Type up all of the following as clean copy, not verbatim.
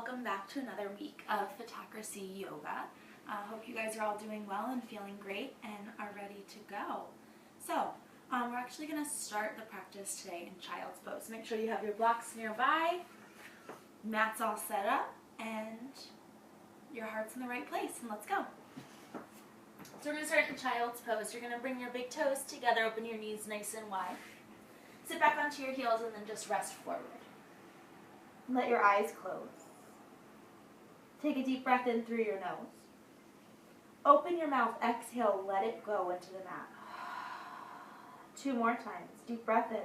welcome back to another week of Photocracy Yoga. Hope you guys are all doing well and feeling great and are ready to go. So, we're actually going to start the practice today in Child's Pose. Make sure you have your blocks nearby, mat's all set up, and your heart's in the right place, and let's go. So we're going to start in Child's Pose. You're going to bring your big toes together, open your knees nice and wide. Sit back onto your heels and then just rest forward. Let your eyes close. Take a deep breath in through your nose. Open your mouth, exhale, let it go into the mat. 2 more times. Deep breath in.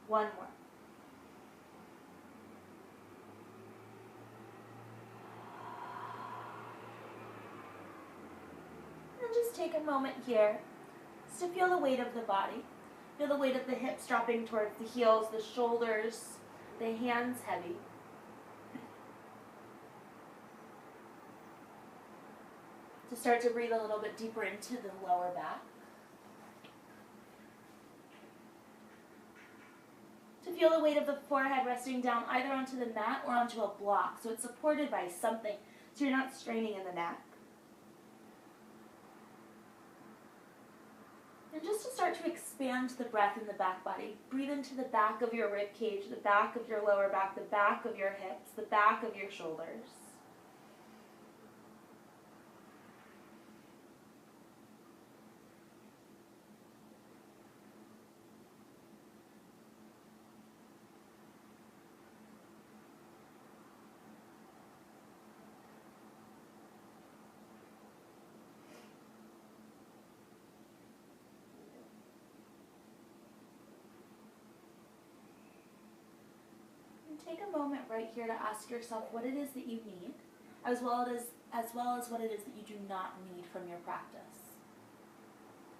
One more. And just take a moment here to feel the weight of the body. Feel the weight of the hips dropping towards the heels, the shoulders, the hands heavy. To start to breathe a little bit deeper into the lower back. To feel the weight of the forehead resting down either onto the mat or onto a block, so it's supported by something, so you're not straining in the neck. And just to start to expand the breath in the back body, breathe into the back of your rib cage, the back of your lower back, the back of your hips, the back of your shoulders. Take a moment right here to ask yourself what it is that you need, as well as what it is that you do not need from your practice.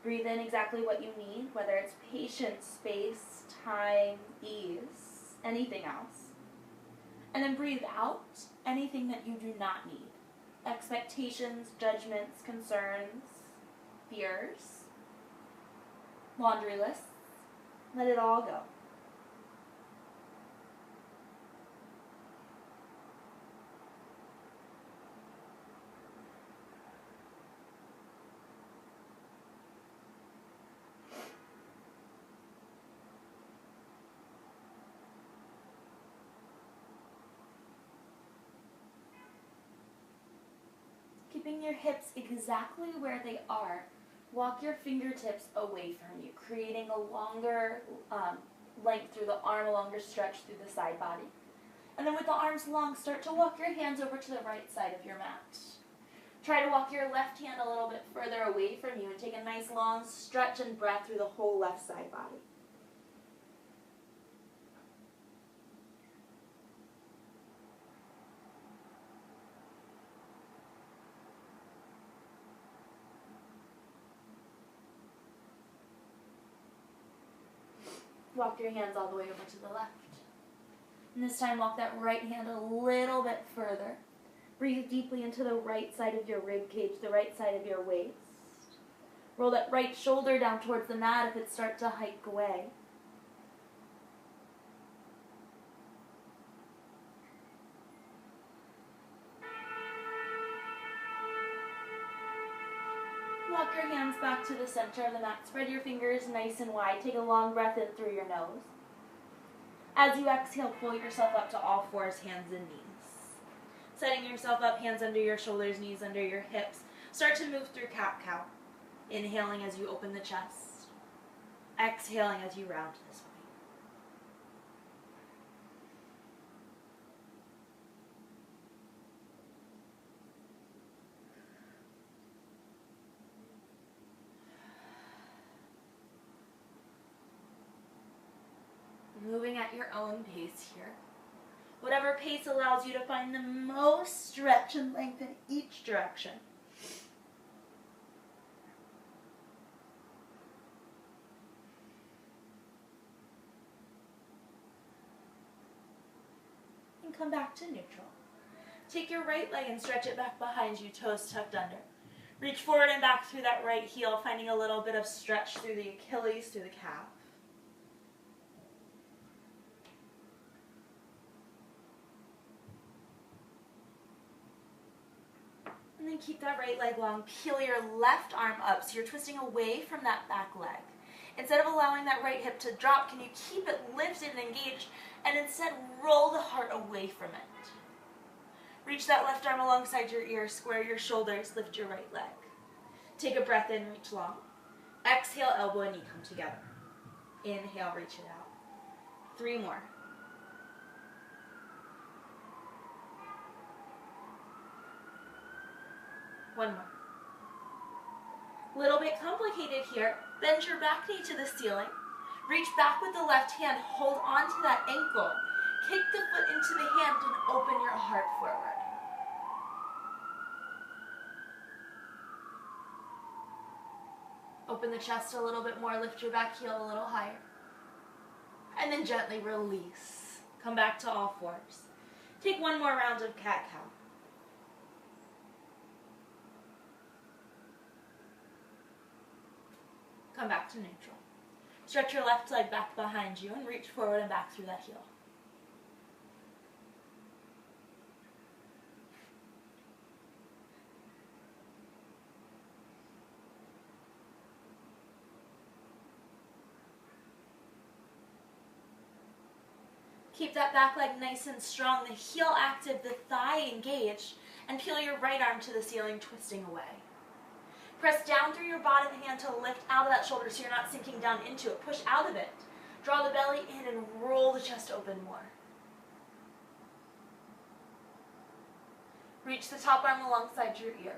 Breathe in exactly what you need, whether it's patience, space, time, ease, anything else. And then breathe out anything that you do not need. Expectations, judgments, concerns, fears, laundry lists. Let it all go. Keeping your hips exactly where they are, walk your fingertips away from you, creating a longer length through the arm, a longer stretch through the side body. And then with the arms long, start to walk your hands over to the right side of your mat. Try to walk your left hand a little bit further away from you and take a nice long stretch and breath through the whole left side body. Walk your hands all the way over to the left. And this time walk that right hand a little bit further. Breathe deeply into the right side of your rib cage, the right side of your waist. Roll that right shoulder down towards the mat if it starts to hike away. Walk your hands back to the center of the mat. Spread your fingers nice and wide. Take a long breath in through your nose. As you exhale, pull yourself up to all fours, hands and knees. Setting yourself up, hands under your shoulders, knees under your hips. Start to move through cat-cow. Inhaling as you open the chest. Exhaling as you round the spine. Moving at your own pace here. Whatever pace allows you to find the most stretch and length in each direction. And come back to neutral. Take your right leg and stretch it back behind you, toes tucked under. Reach forward and back through that right heel, finding a little bit of stretch through the Achilles, through the calf. and keep that right leg long. Peel your left arm up so you're twisting away from that back leg. Instead of allowing that right hip to drop, can you keep it lifted and engaged and instead roll the heart away from it? Reach that left arm alongside your ear, square your shoulders, lift your right leg. Take a breath in, reach long. Exhale, elbow and knee come together. Inhale, reach it out. 3 more. One more. Little bit complicated here. Bend your back knee to the ceiling. Reach back with the left hand. Hold on to that ankle. Kick the foot into the hand and open your heart forward. Open the chest a little bit more. Lift your back heel a little higher. And then gently release. Come back to all fours. Take one more round of cat-cow. Come back to neutral. Stretch your left leg back behind you and reach forward and back through that heel. Keep that back leg nice and strong, the heel active, the thigh engaged, and peel your right arm to the ceiling, twisting away. Press down through your bottom hand to lift out of that shoulder so you're not sinking down into it. Push out of it. Draw the belly in and roll the chest open more. Reach the top arm alongside your ear.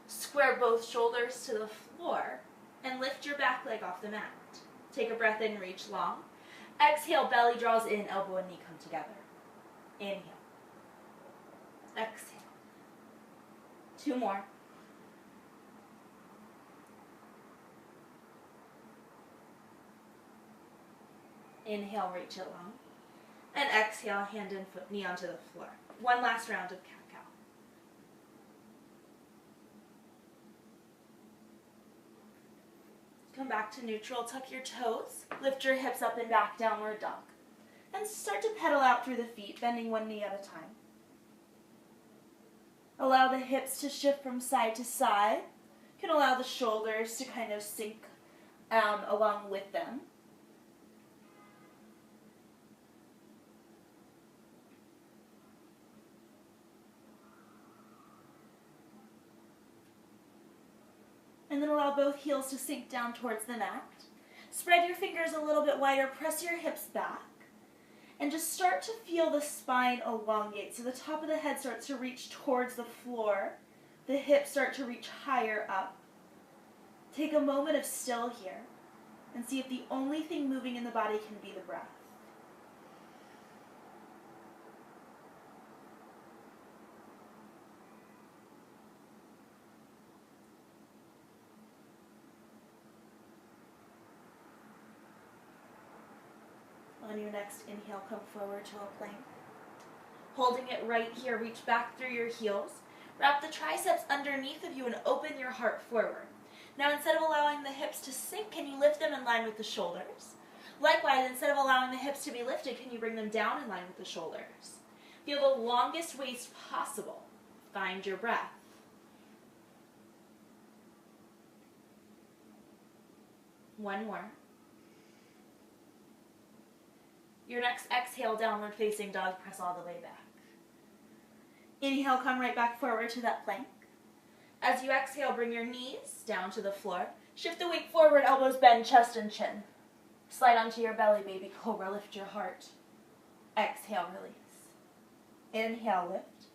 Square both shoulders to the floor and lift your back leg off the mat. Take a breath in, reach long. Exhale, belly draws in, elbow and knee come together. Inhale. Exhale. 2 more. Inhale, reach it long. And exhale, hand and foot, knee onto the floor. One last round of cat-cow. Come back to neutral, tuck your toes, lift your hips up and back, downward dog. And start to pedal out through the feet, bending one knee at a time. Allow the hips to shift from side to side. You can allow the shoulders to kind of sink along with them. And then allow both heels to sink down towards the mat. Spread your fingers a little bit wider, press your hips back, and just start to feel the spine elongate. So the top of the head starts to reach towards the floor. The hips start to reach higher up. Take a moment of still here and see if the only thing moving in the body can be the breath. On your next inhale, come forward to a plank. Holding it right here, reach back through your heels. Wrap the triceps underneath of you and open your heart forward. Now instead of allowing the hips to sink, can you lift them in line with the shoulders? Likewise, instead of allowing the hips to be lifted, can you bring them down in line with the shoulders? Feel the longest waist possible. Find your breath. One more. Your next exhale, downward facing dog, press all the way back. Inhale, come right back forward to that plank. As you exhale, bring your knees down to the floor. Shift the weight forward, elbows bend, chest and chin. Slide onto your belly, baby cobra, lift your heart. Exhale, release. Inhale, lift.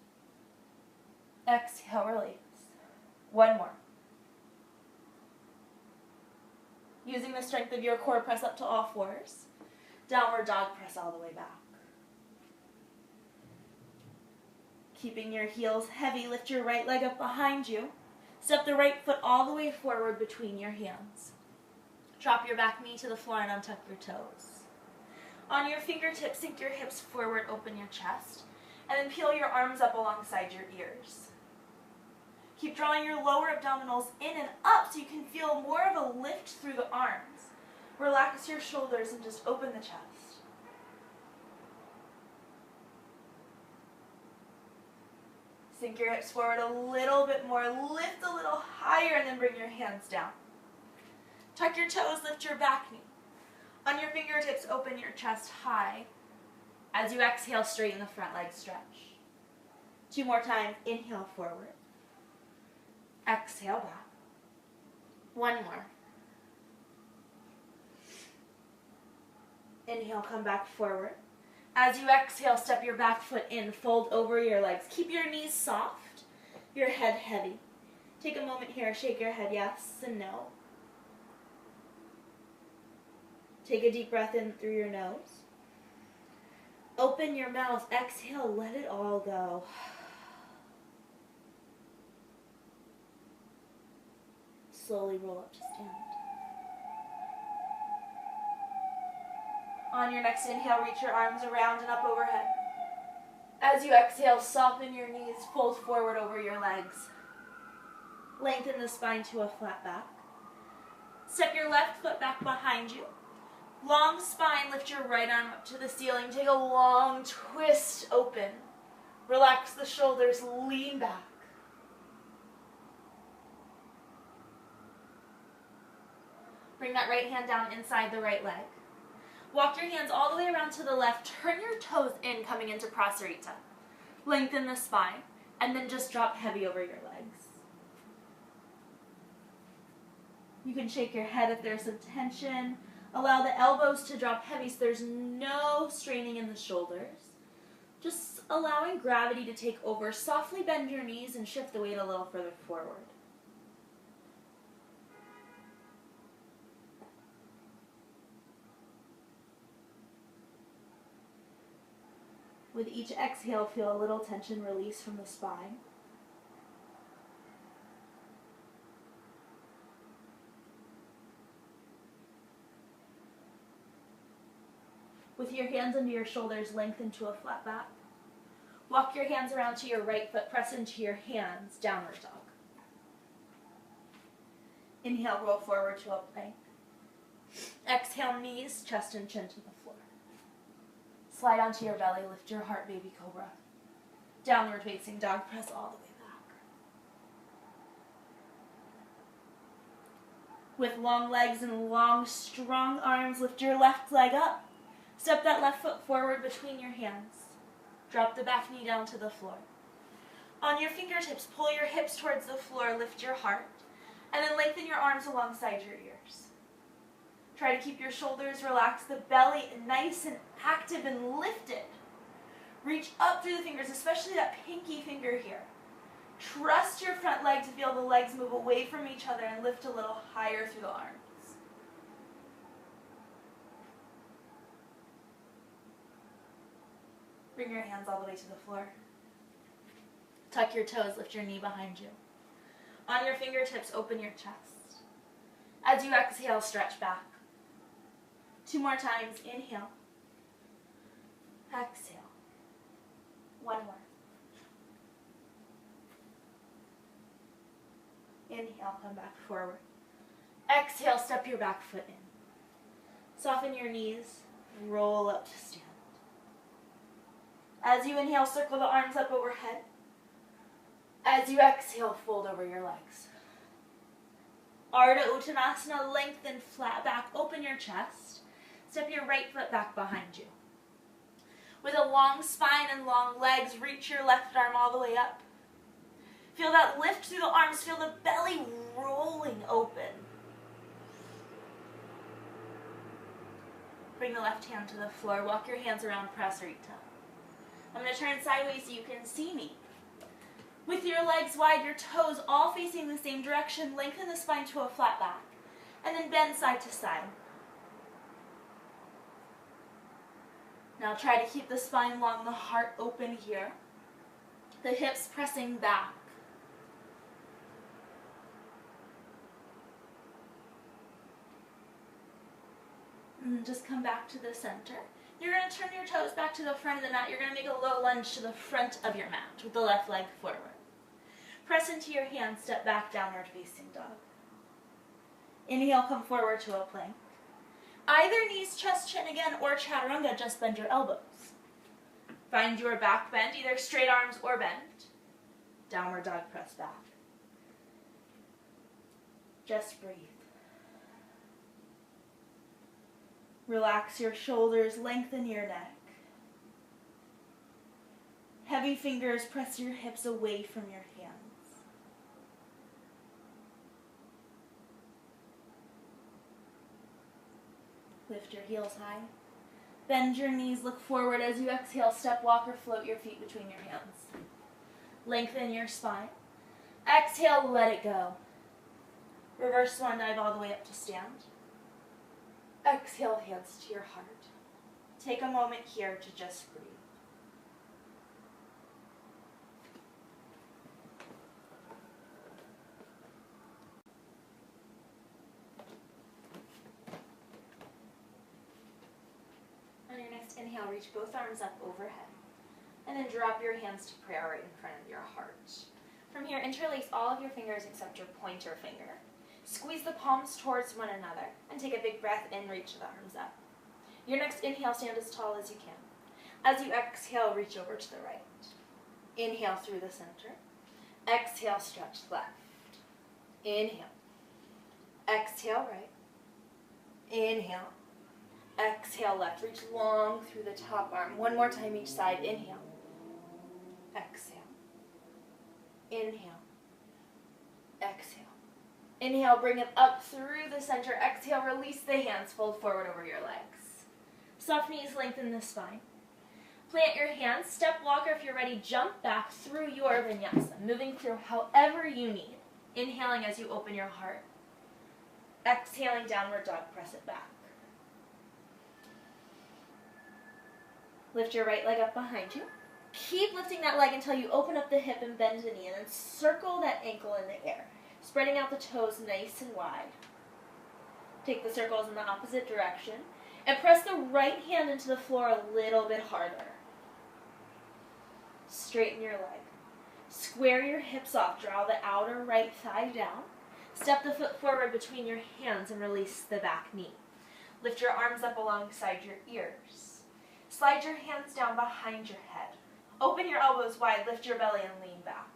Exhale, release. One more. Using the strength of your core, press up to all fours. Downward dog, press all the way back. Keeping your heels heavy, lift your right leg up behind you. Step the right foot all the way forward between your hands. Drop your back knee to the floor and untuck your toes. On your fingertips, sink your hips forward, open your chest, and then peel your arms up alongside your ears. Keep drawing your lower abdominals in and up so you can feel more of a lift through the arms. Relax your shoulders and just open the chest. sink your hips forward a little bit more, lift a little higher, and then bring your hands down. Tuck your toes, lift your back knee. On your fingertips, open your chest high. As you exhale, straighten the front leg stretch. 2 more times, inhale forward. Exhale back. 1 more. Inhale, come back forward. As you exhale, step your back foot in, fold over your legs. Keep your knees soft, your head heavy. Take a moment here, shake your head yes and no. Take a deep breath in through your nose. Open your mouth, exhale, let it all go. Slowly roll up to stand. On your next inhale, reach your arms around and up overhead. As you exhale, soften your knees, fold forward over your legs. Lengthen the spine to a flat back. Step your left foot back behind you. Long spine, lift your right arm up to the ceiling. Take a long twist open. Relax the shoulders, lean back. Bring that right hand down inside the right leg. Walk your hands all the way around to the left. Turn your toes in, coming into Prasarita. Lengthen the spine, and then just drop heavy over your legs. You can shake your head if there's some tension. Allow the elbows to drop heavy so there's no straining in the shoulders. Just allowing gravity to take over. Softly bend your knees and shift the weight a little further forward. With each exhale, feel a little tension release from the spine. With your hands under your shoulders, lengthen to a flat back. Walk your hands around to your right foot, press into your hands, downward dog. Inhale, roll forward to a plank. Exhale, knees, chest and chin to the floor. Slide onto your belly, lift your heart, baby cobra. Downward facing dog, press all the way back. With long legs and long, strong arms, lift your left leg up. Step that left foot forward between your hands. Drop the back knee down to the floor. On your fingertips, pull your hips towards the floor, lift your heart, and then lengthen your arms alongside your ears. Try to keep your shoulders relaxed, the belly nice and active and lifted. Reach up through the fingers, especially that pinky finger here. Trust your front leg to feel the legs move away from each other and lift a little higher through the arms. Bring your hands all the way to the floor. Tuck your toes, lift your knee behind you. On your fingertips, open your chest. As you exhale, stretch back. 2 more times, inhale. Exhale. 1 more. Inhale, come back forward. Exhale, step your back foot in. Soften your knees, roll up to stand. As you inhale, circle the arms up overhead. As you exhale, fold over your legs. Ardha Uttanasana, lengthen flat back, open your chest. Step your right foot back behind you. With a long spine and long legs, reach your left arm all the way up. Feel that lift through the arms, feel the belly rolling open. Bring the left hand to the floor, walk your hands around Prasarita. I'm going to turn sideways so you can see me. With your legs wide, your toes all facing the same direction, lengthen the spine to a flat back, and then bend side to side. Now try to keep the spine long, the heart open here. The hips pressing back. And just come back to the center. You're going to turn your toes back to the front of the mat. You're going to make a low lunge to the front of your mat with the left leg forward. Press into your hands, step back, downward facing dog. Inhale, come forward to a plank. Either knees, chest, chin again, or chaturanga, just bend your elbows. Find your back bend, either straight arms or bent. Downward dog press back. Just breathe. Relax your shoulders, lengthen your neck. Heavy fingers press your hips away from your hands. Lift your heels high. Bend your knees, look forward as you exhale, step, walk, or float your feet between your hands. Lengthen your spine. Exhale, let it go. Reverse swan dive all the way up to stand. Exhale, hands to your heart. Take a moment here to just breathe. On your next inhale, reach both arms up overhead. And then drop your hands to prayer right in front of your heart. From here, interlace all of your fingers except your pointer finger. Squeeze the palms towards one another and take a big breath in, reach the arms up. Your next inhale, stand as tall as you can. As you exhale, reach over to the right. Inhale through the center. Exhale, stretch left. Inhale. Exhale, right. Inhale. Exhale, left. Reach long through the top arm. One more time each side. Inhale. Exhale. Inhale. Exhale. Inhale, bring it up through the center. Exhale, release the hands, fold forward over your legs. Soft knees, lengthen the spine. Plant your hands, step, walk, or if you're ready, jump back through your vinyasa, moving through however you need. Inhaling as you open your heart. Exhaling, downward dog, press it back. Lift your right leg up behind you. Keep lifting that leg until you open up the hip and bend the knee, and then circle that ankle in the air, spreading out the toes nice and wide. Take the circles in the opposite direction, and press the right hand into the floor a little bit harder. Straighten your leg. Square your hips off, draw the outer right thigh down. Step the foot forward between your hands and release the back knee. Lift your arms up alongside your ears. Slide your hands down behind your head. Open your elbows wide, lift your belly and lean back.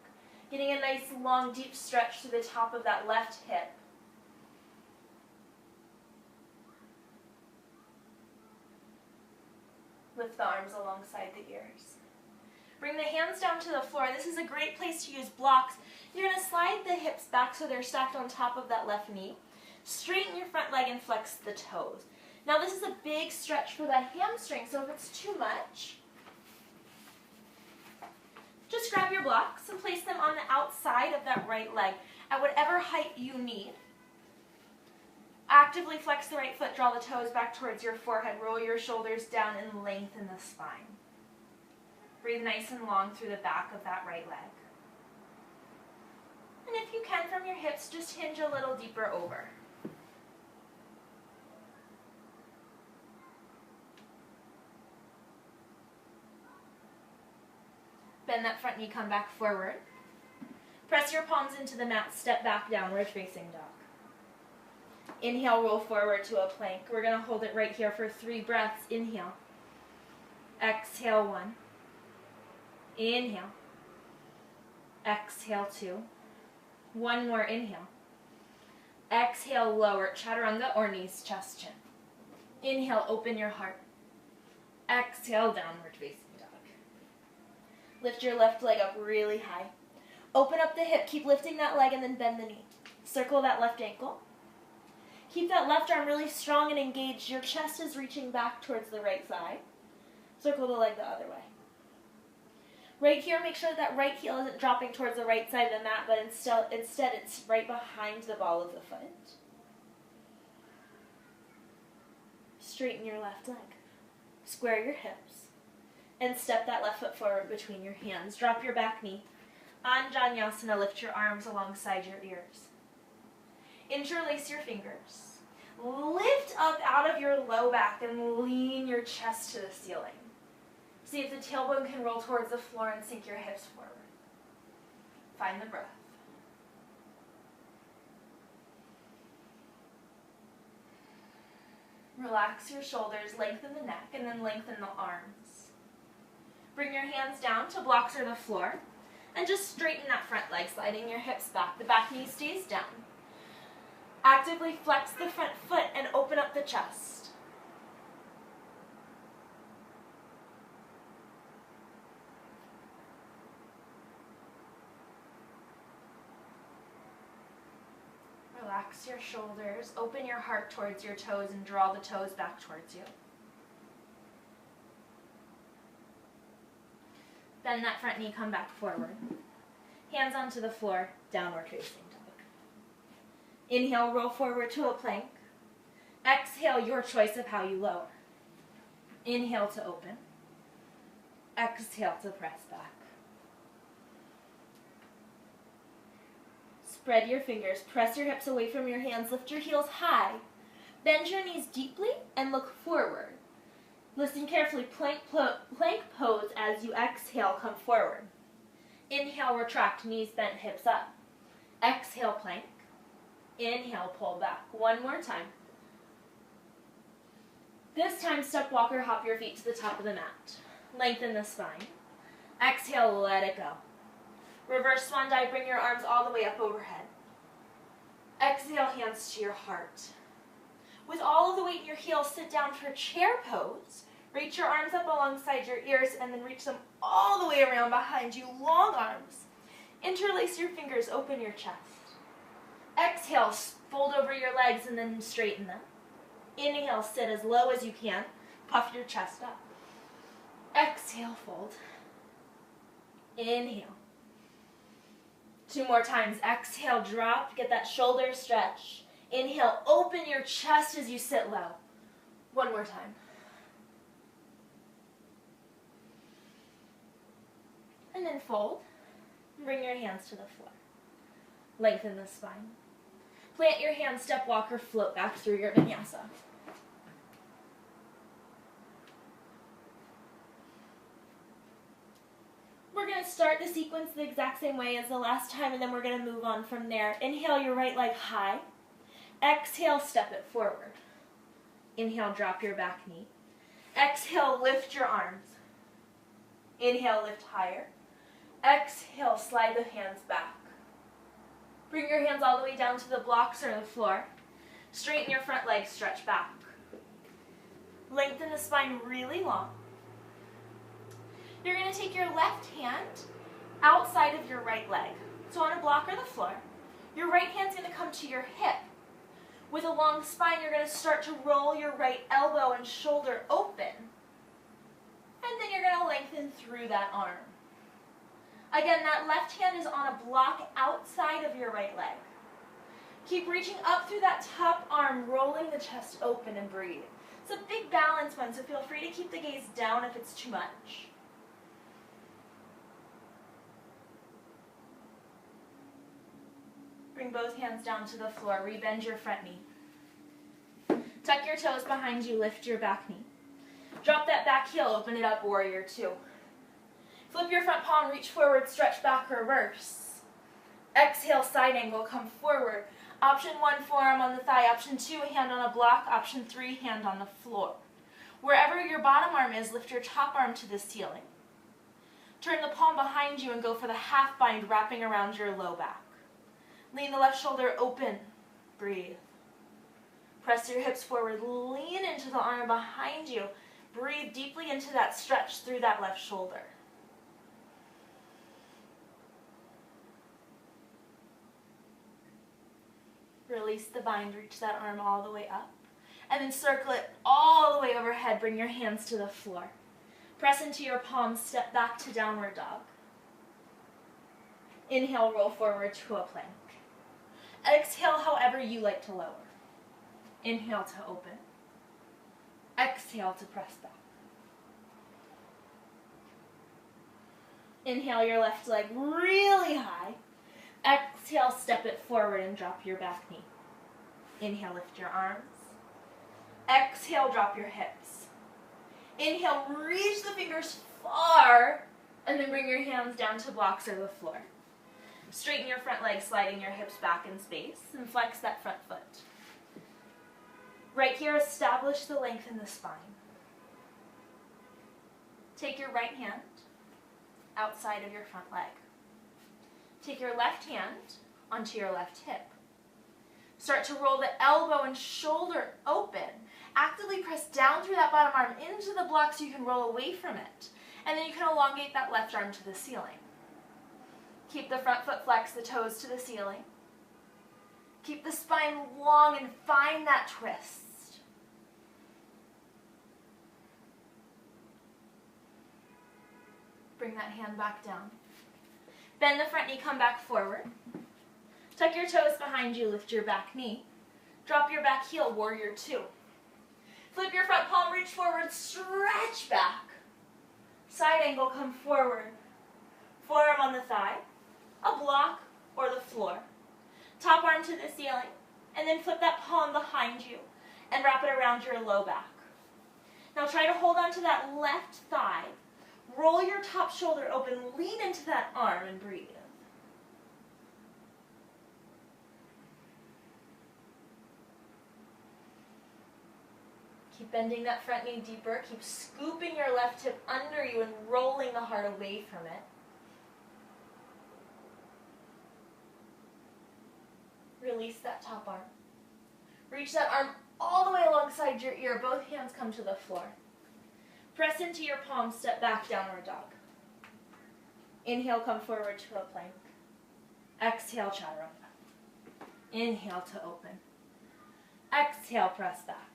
Getting a nice long deep stretch to the top of that left hip. Lift the arms alongside the ears. Bring the hands down to the floor. This is a great place to use blocks. You're going to slide the hips back so they're stacked on top of that left knee. Straighten your front leg and flex the toes. Now this is a big stretch for the hamstring, so if it's too much, just grab your blocks and place them on the outside of that right leg at whatever height you need. Actively flex the right foot, draw the toes back towards your forehead, roll your shoulders down and lengthen the spine. Breathe nice and long through the back of that right leg. And if you can from your hips, just hinge a little deeper over. Bend that front knee, come back forward. Press your palms into the mat, step back, downward facing dog. Inhale, roll forward to a plank. We're going to hold it right here for 3 breaths. Inhale. Exhale, 1. Inhale. Exhale, 2. One more inhale. Exhale, lower, chaturanga or knees, chest, chin. Inhale, open your heart. Exhale, downward facing dog. Lift your left leg up really high. Open up the hip, keep lifting that leg and then bend the knee. Circle that left ankle. Keep that left arm really strong and engaged. Your chest is reaching back towards the right thigh. Circle the leg the other way. Right here, make sure that right heel isn't dropping towards the right side of the mat, but instead it's right behind the ball of the foot. Straighten your left leg. Square your hips. And step that left foot forward between your hands. Drop your back knee. Anjaneyasana, lift your arms alongside your ears. Interlace your fingers. Lift up out of your low back and lean your chest to the ceiling. See if the tailbone can roll towards the floor and sink your hips forward. Find the breath. Relax your shoulders, lengthen the neck, and then lengthen the arms. Bring your hands down to blocks or the floor. And just straighten that front leg, sliding your hips back. The back knee stays down. Actively flex the front foot and open up the chest. Relax your shoulders, open your heart towards your toes and draw the toes back towards you. Bend that front knee, come back forward. Hands onto the floor, downward facing dog. Inhale, roll forward to a plank. Exhale, your choice of how you lower. Inhale to open. Exhale to press back. Spread your fingers, press your hips away from your hands, lift your heels high. Bend your knees deeply and look forward. Listen carefully, plank pose as you exhale, come forward. Inhale, retract, knees bent, hips up. Exhale, plank. Inhale, pull back. One more time. This time, step walker, hop your feet to the top of the mat. Lengthen the spine. Exhale, let it go. Reverse swan dive, bring your arms all the way up overhead. Exhale, hands to your heart. With all of the weight in your heels, sit down for chair pose. Reach your arms up alongside your ears and then reach them all the way around behind you, long arms. Interlace your fingers, open your chest. Exhale, fold over your legs and then straighten them. Inhale, sit as low as you can. Puff your chest up. Exhale, fold. Inhale. 2 more times. Exhale, drop, get that shoulder stretch. Inhale, open your chest as you sit low. 1 more time. And then fold. Bring your hands to the floor. Lengthen the spine. Plant your hands, step walker, float back through your vinyasa. We're going to start the sequence the exact same way as the last time, and then we're going to move on from there. Inhale your right leg high. Exhale, step it forward. Inhale, drop your back knee. Exhale, lift your arms. Inhale, lift higher. Exhale, slide the hands back. Bring your hands all the way down to the blocks or the floor. Straighten your front leg, stretch back. Lengthen the spine really long. You're going to take your left hand outside of your right leg. So on a block or the floor, your right hand's going to come to your hip. With a long spine, you're going to start to roll your right elbow and shoulder open. And then you're going to lengthen through that arm. Again, that left hand is on a block outside of your right leg. Keep reaching up through that top arm, rolling the chest open and breathe. It's a big balance one, so feel free to keep the gaze down if it's too much. Bring both hands down to the floor. Rebend your front knee. Tuck your toes behind you. Lift your back knee. Drop that back heel. Open it up, warrior 2. Flip your front palm. Reach forward. Stretch back. Reverse. Exhale, side angle. Come forward. Option 1, forearm on the thigh. Option 2, hand on a block. Option 3, hand on the floor. Wherever your bottom arm is, lift your top arm to the ceiling. Turn the palm behind you and go for the half bind, wrapping around your low back. Lean the left shoulder open. Breathe. Press your hips forward. Lean into the arm behind you. Breathe deeply into that stretch through that left shoulder. Release the bind. Reach that arm all the way up. And then circle it all the way overhead. Bring your hands to the floor. Press into your palms. Step back to downward dog. Inhale, roll forward to a plank. Exhale however you like to lower. Inhale to open. Exhale to press back. Inhale your left leg really high. Exhale, step it forward and drop your back knee. Inhale, lift your arms. Exhale, drop your hips. Inhale, reach the fingers far, and then bring your hands down to blocks or the floor. Straighten your front leg, sliding your hips back in space, and flex that front foot. Right here, establish the length in the spine. Take your right hand outside of your front leg. Take your left hand onto your left hip. Start to roll the elbow and shoulder open. Actively press down through that bottom arm into the block so you can roll away from it. And then you can elongate that left arm to the ceiling. Keep the front foot flexed, the toes to the ceiling. Keep the spine long and find that twist. Bring that hand back down. Bend the front knee, come back forward. Tuck your toes behind you, lift your back knee. Drop your back heel, warrior two. Flip your front palm, reach forward, stretch back. Side angle, come forward. Forearm on the thigh, a block or the floor. Top arm to the ceiling, and then flip that palm behind you and wrap it around your low back. Now try to hold on to that left thigh. Roll your top shoulder open, lean into that arm and breathe. Keep bending that front knee deeper. Keep scooping your left hip under you and rolling the heart away from it. Release that top arm. Reach that arm all the way alongside your ear. Both hands come to the floor. Press into your palms, step back, downward dog. Inhale, come forward to a plank. Exhale, chaturanga. Inhale to open. Exhale, press back.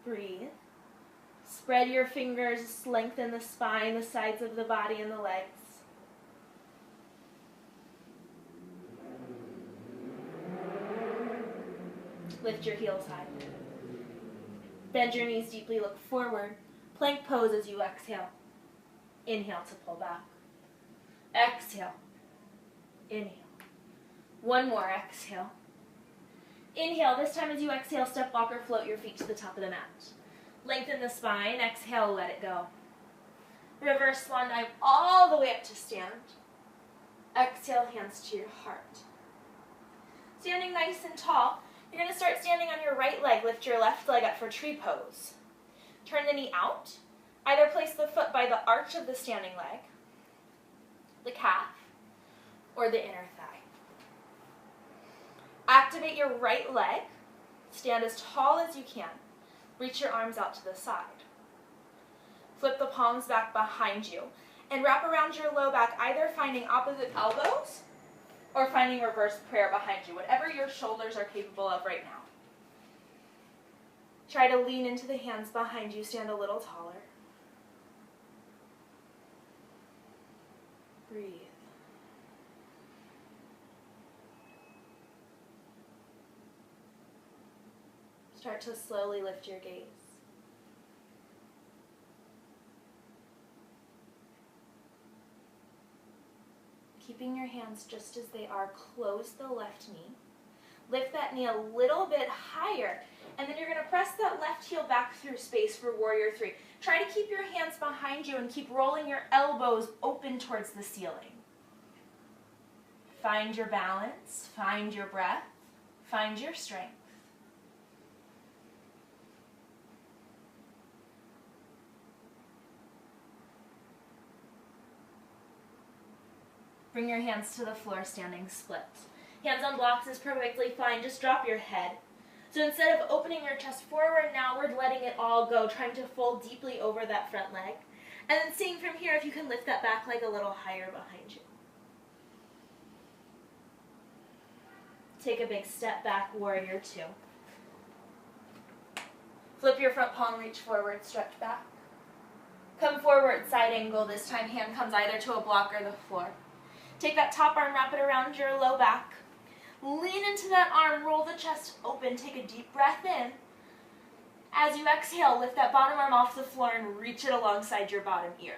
Breathe. Spread your fingers, lengthen the spine, the sides of the body, and the legs. Lift your heels high. Bend your knees deeply, look forward. Plank pose as you exhale. Inhale to pull back. Exhale. Inhale. One more, exhale. Inhale, this time as you exhale, step walk or float your feet to the top of the mat. Lengthen the spine, exhale, let it go. Reverse swan dive all the way up to stand. Exhale, hands to your heart. Standing nice and tall, you're going to start standing on your right leg. Lift your left leg up for tree pose. Turn the knee out. Either place the foot by the arch of the standing leg, the calf, or the inner thigh. Activate your right leg. Stand as tall as you can. Reach your arms out to the side. Flip the palms back behind you and wrap around your low back, either finding opposite elbows or finding reverse prayer behind you, whatever your shoulders are capable of right now. Try to lean into the hands behind you, stand a little taller. Breathe. Start to slowly lift your gaze. Keeping your hands just as they are, close the left knee. Lift that knee a little bit higher, and then you're going to press that left heel back through space for warrior three. Try to keep your hands behind you and keep rolling your elbows open towards the ceiling. Find your balance, find your breath, find your strength. Bring your hands to the floor, standing split. Hands on blocks is perfectly fine. Just drop your head. So instead of opening your chest forward and outward, letting it all go, trying to fold deeply over that front leg. And then seeing from here if you can lift that back leg a little higher behind you. Take a big step back, warrior two. Flip your front palm, reach forward, stretch back. Come forward, side angle. This time hand comes either to a block or the floor. Take that top arm, wrap it around your low back. Lean into that arm, roll the chest open, take a deep breath in. As you exhale, lift that bottom arm off the floor and reach it alongside your bottom ear.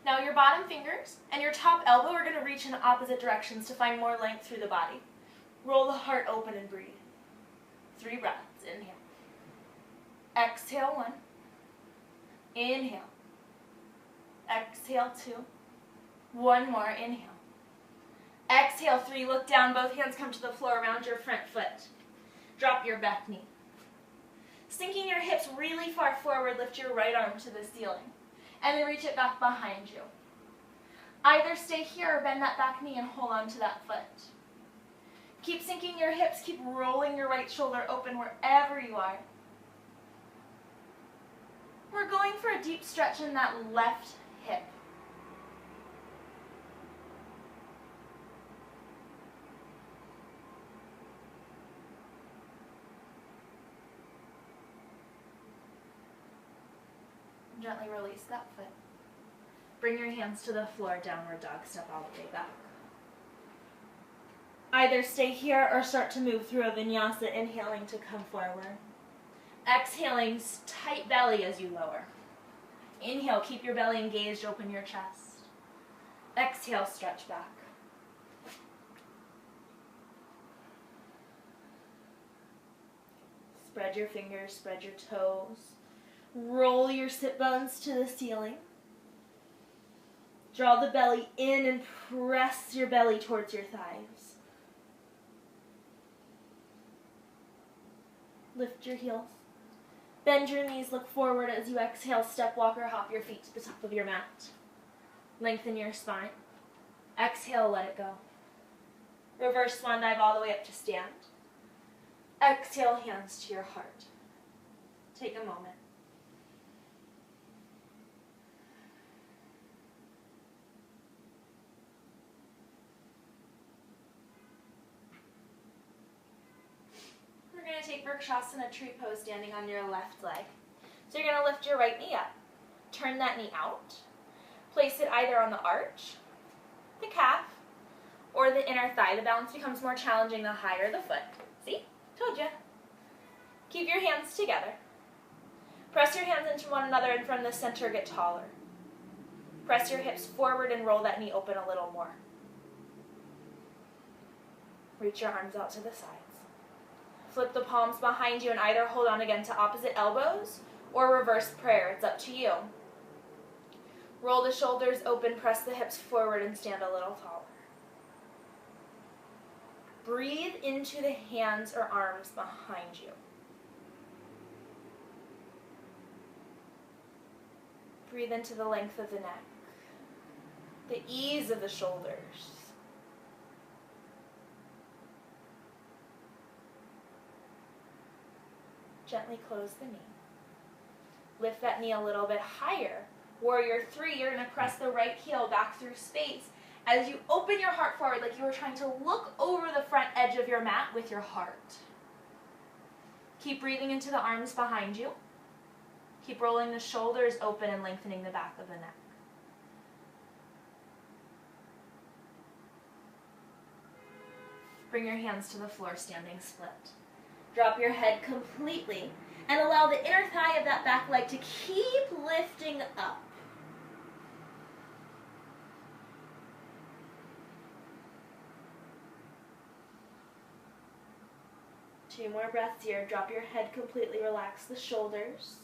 Now your bottom fingers and your top elbow are going to reach in opposite directions to find more length through the body. Roll the heart open and breathe. 3 breaths. Inhale. Exhale, 1. Inhale. Exhale, 2. 1 more, inhale. Exhale, 3, look down, both hands come to the floor around your front foot. Drop your back knee. Sinking your hips really far forward, lift your right arm to the ceiling. and then reach it back behind you. Either stay here or bend that back knee and hold on to that foot. Keep sinking your hips, keep rolling your right shoulder open wherever you are. We're going for a deep stretch in that left hip. Gently release that foot. Bring your hands to the floor, downward dog, step all the way back. Either stay here or start to move through a vinyasa, inhaling to come forward. Exhaling, tight belly as you lower. Inhale, keep your belly engaged, open your chest. Exhale, stretch back. Spread your fingers, spread your toes. Roll your sit bones to the ceiling. Draw the belly in and press your belly towards your thighs. Lift your heels. Bend your knees, look forward as you exhale, step, walk, or hop your feet to the top of your mat. Lengthen your spine. Exhale, let it go. Reverse swan dive all the way up to stand. Exhale, hands to your heart. Take a moment. We're going to take Vrikshasana tree pose standing on your left leg. So you're going to lift your right knee up. Turn that knee out. Place it either on the arch, the calf, or the inner thigh. The balance becomes more challenging the higher the foot. See? Told you. Keep your hands together. Press your hands into one another and from the center get taller. Press your hips forward and roll that knee open a little more. Reach your arms out to the sides. Flip the palms behind you and either hold on again to opposite elbows or reverse prayer. It's up to you. Roll the shoulders open, press the hips forward and stand a little taller. Breathe into the hands or arms behind you. Breathe into the length of the neck, the ease of the shoulders. Gently close the knee. Lift that knee a little bit higher. Warrior 3, you're going to press the right heel back through space as you open your heart forward like you were trying to look over the front edge of your mat with your heart. Keep breathing into the arms behind you. Keep rolling the shoulders open and lengthening the back of the neck. Bring your hands to the floor, standing split. Drop your head completely and allow the inner thigh of that back leg to keep lifting up. Two more breaths here. Drop your head completely. Relax the shoulders.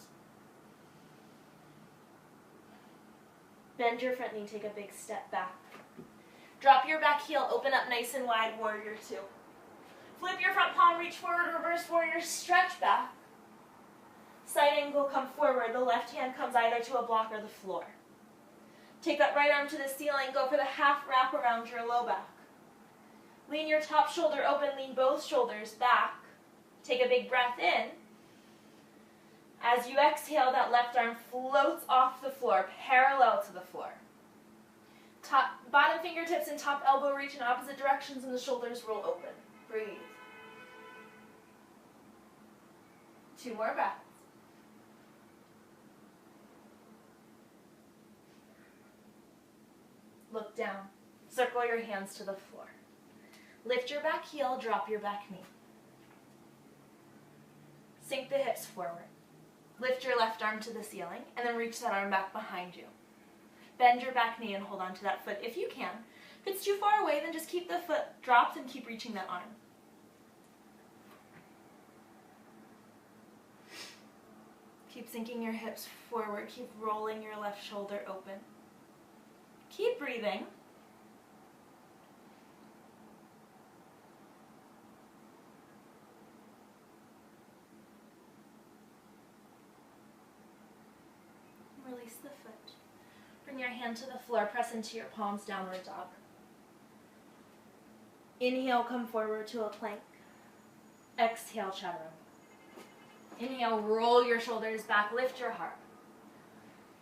Bend your front knee. Take a big step back. Drop your back heel. Open up nice and wide. Warrior 2. Flip your front palm. Reach forward. Reverse warrior. Stretch back. Side angle. Come forward. The left hand comes either to a block or the floor. Take that right arm to the ceiling. Go for the half wrap around your low back. Lean your top shoulder open. Lean both shoulders back. Take a big breath in. As you exhale, that left arm floats off the floor, parallel to the floor. Bottom fingertips and top elbow reach in opposite directions and the shoulders roll open. Breathe. 2 more breaths. Look down. Circle your hands to the floor. Lift your back heel, drop your back knee. Sink the hips forward. Lift your left arm to the ceiling and then reach that arm back behind you. Bend your back knee and hold on to that foot if you can. If it's too far away, then just keep the foot dropped and keep reaching that arm. Keep sinking your hips forward. Keep rolling your left shoulder open. Keep breathing. Release the foot. hand to the floor, press into your palms, downward dog. Inhale, come forward to a plank. Exhale, chaturanga. Inhale, roll your shoulders back, lift your heart.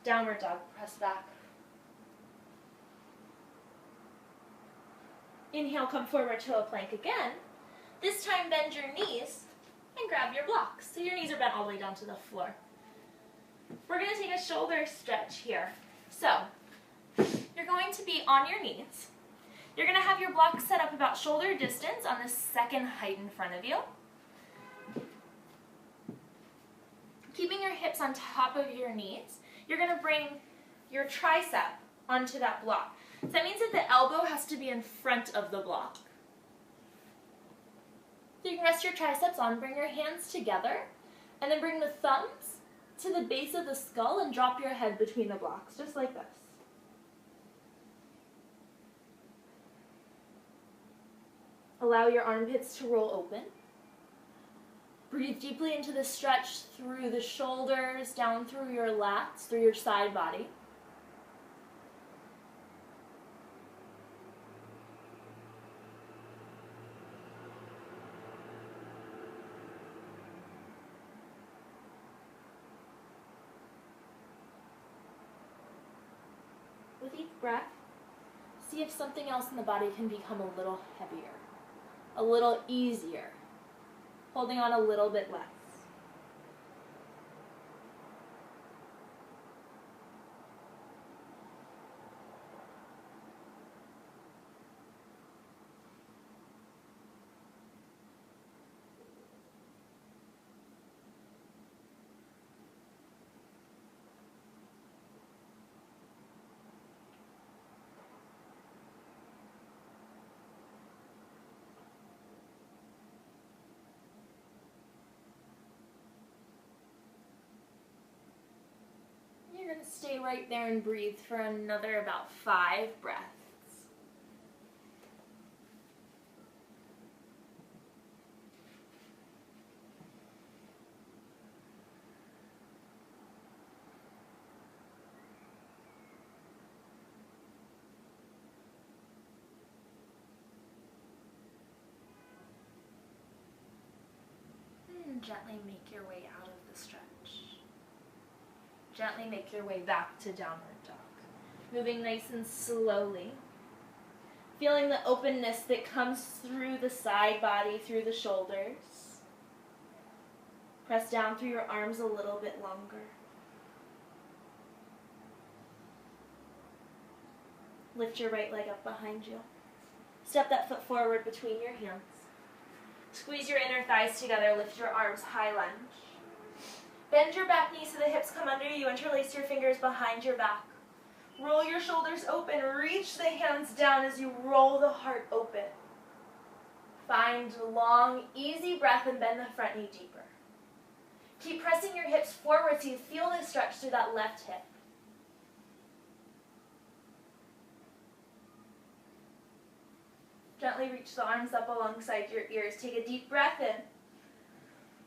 Downward dog, press back. Inhale, come forward to a plank again. This time bend your knees and grab your blocks. So your knees are bent all the way down to the floor. We're going to take a shoulder stretch here. So you're going to be on your knees. You're going to have your blocks set up about shoulder distance on the second height in front of you. Keeping your hips on top of your knees, you're going to bring your tricep onto that block. So that means that the elbow has to be in front of the block. So you can rest your triceps on, bring your hands together, and then bring the thumbs to the base of the skull and drop your head between the blocks, just like this. Allow your armpits to roll open. Breathe deeply into the stretch through the shoulders, down through your lats, through your side body. With each breath, see if something else in the body can become a little heavier, a little easier, holding on a little bit less. You're going to stay right there and breathe for another about 5 breaths. And gently make your way out of the stretch. Gently make your way back to downward dog. Moving nice and slowly. Feeling the openness that comes through the side body, through the shoulders. Press down through your arms a little bit longer. Lift your right leg up behind you. Step that foot forward between your hands. Squeeze your inner thighs together, lift your arms, high lunge. Bend your back knee so the hips come under you, interlace your fingers behind your back. Roll your shoulders open, reach the hands down as you roll the heart open. Find a long, easy breath and bend the front knee deeper. Keep pressing your hips forward so you feel the stretch through that left hip. Gently reach the arms up alongside your ears. Take a deep breath in.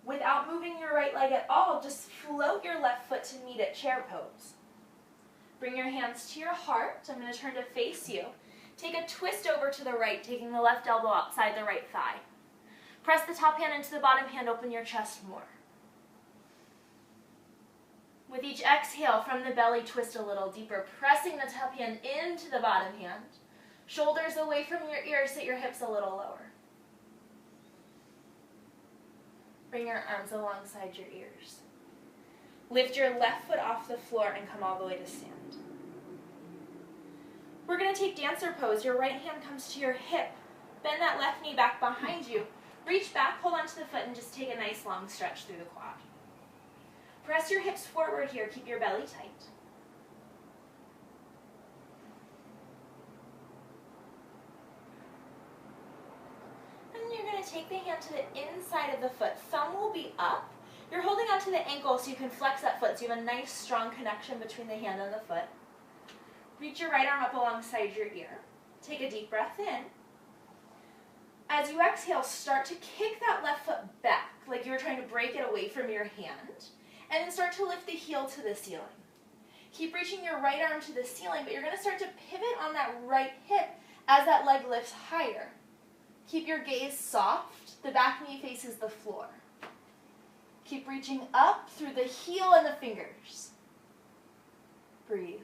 Without moving your right leg at all, just float your left foot to meet it, chair pose. Bring your hands to your heart. I'm going to turn to face you. Take a twist over to the right, taking the left elbow outside the right thigh. Press the top hand into the bottom hand, open your chest more. With each exhale from the belly, twist a little deeper, pressing the top hand into the bottom hand. Shoulders away from your ears, sit your hips a little lower. Bring your arms alongside your ears. Lift your left foot off the floor and come all the way to stand. We're going to take dancer pose. Your right hand comes to your hip. Bend that left knee back behind you. Reach back, hold onto the foot, and just take a nice long stretch through the quad. Press your hips forward here. Keep your belly tight. You're going to take the hand to the inside of the foot. Thumb will be up. You're holding onto the ankle so you can flex that foot, so you have a nice strong connection between the hand and the foot. Reach your right arm up alongside your ear. Take a deep breath in. As you exhale, start to kick that left foot back, like you were trying to break it away from your hand, and then start to lift the heel to the ceiling. Keep reaching your right arm to the ceiling, but you're going to start to pivot on that right hip as that leg lifts higher. Keep your gaze soft. The back knee faces the floor. Keep reaching up through the heel and the fingers. Breathe.